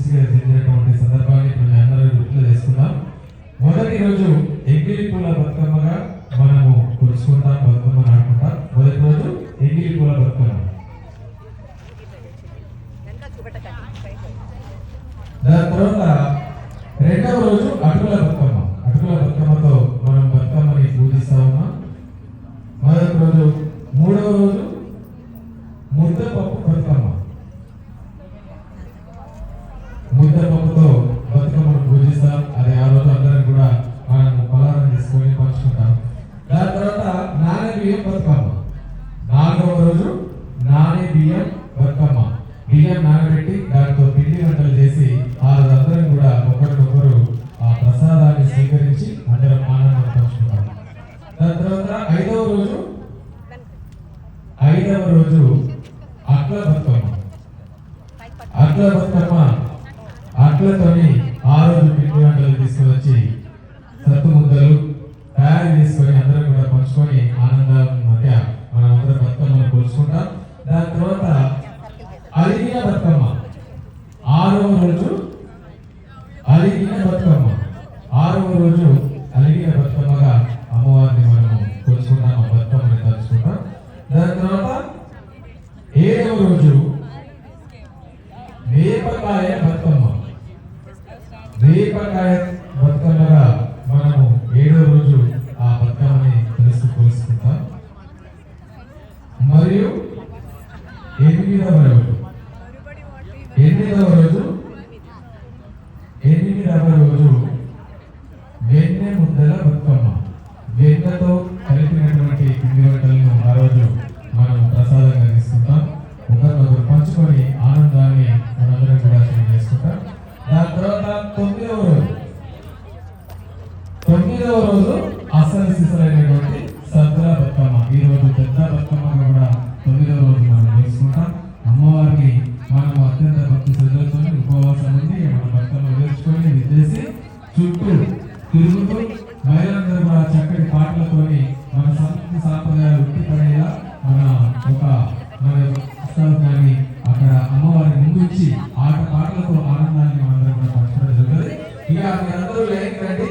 పూర్తిగా చెందినటువంటి సందర్భాన్ని ఇప్పుడు అందరూ గుర్తులో చేసుకుందాం. మొదటి రోజు ఎంగిలి పూల బతుకమ్మగా మనము కొలుసుకుంటాం, బతుకమ్మని ఆడుకుంటాం. మొదటి రోజు ఎంగిలి పూల బతుకమ్మ. దాని తర్వాత రెండవ రోజు అటుకుల బతుకమ్మ. అటుకుల బతుకమ్మతో మనం బతుకమ్మని పూజిస్తా ఉన్నాం. మొదటి రోజు. మూడవ రోజు ముద్దపప్పు బతుకమ్మ. ముద్దపప్పుతో బతుకమ్మను పూజిస్తాం. అది ఆ రోజు అందరం కూడా మనం పలారం తీసుకొని పంచుకుంటాం. దాని తర్వాత నానే బియ్యం బతుకమ్మ. నాలుగవ రోజు నానే బియ్యం బతుకమ్మ. బియ్యం నానబెట్టి దాంతో పిండి వంటలు చేసి ఆ రోజు అందరం కూడా ఒకరికొకరు ఆ ప్రసాదాన్ని స్వీకరించి అందరం ఆనందం పంచుకుంటాం. దాని తర్వాత ఐదవ రోజు అట్ల బతుకమ్మ. అట్ల బతుకమ్మ అట్లతోని ఆ రోజు పిండి వంటలు తీసుకొని వచ్చి సత్తు ముద్దలు తయారు చేసుకొని అందరం కూడా పంచుకొని ఆనందం మధ్య మనం అందరం బతుకమ్మను కొలుసుకుంటాం. దాని తర్వాత అలిగిన బతుకమ్మ. ఆరవ రోజు అలిగిన బతుకమ్మ. ఆరవ రోజు అలిగిన బతుకమ్మగా అమ్మవారిని మనము కొలుసుకుంటాం, ఆ బతుకమ్మని తలుచుకుంటాం. దాని తర్వాత ఏడవ రోజు వేపకాయ బతుకమ్మ. వేపకాయ బతుకమ్మగా మనము ఏడవ రోజు ఆ బతుకమ్మని కొలుసుకుంటాం. మరియు ఎనిమిదవ రోజు వెన్నె ముద్దల బతుకమ్మ. వెన్నెతో కలిపినటువంటి పిండి వంటలను ఆ రోజు మనం ప్రసాదంగా తీసుకుంటాం. ఒకరినొకరు పంచుకొని ఆనందాన్ని మనందరం కూడా షేర్ చేసుకుంటాం. దాని తర్వాత తొమ్మిదవ రోజు అసలు సిసలైనటువంటి సద్దుల బతుకమ్మ. ఈ రోజు పెద్ద బతుకమ్మగా కూడా 9వ రోజు మనం చేసుకుంటాం. అమ్మవారికి మనం అత్యంత భక్తి శ్రద్ధలతో ఉపవాసం ఉండి మన బతుకమ్మ వేసుకొని విద్దేసి చుట్టూ తిరుగుతూ మహిళలందరూ కూడా చక్కటి పాటలతోని మన సంస్కృతి సాంప్రదాయాలు ఉట్టిపడేలా మన ఉత్సవాన్ని అక్కడ అమ్మవారి ముందుంచి ఆట పాటలతో ఆనందాన్ని మనందరం కూడా పంచుకోవడం జరుగుతుంది. ఇక మీరందరూ లైన్ రండి.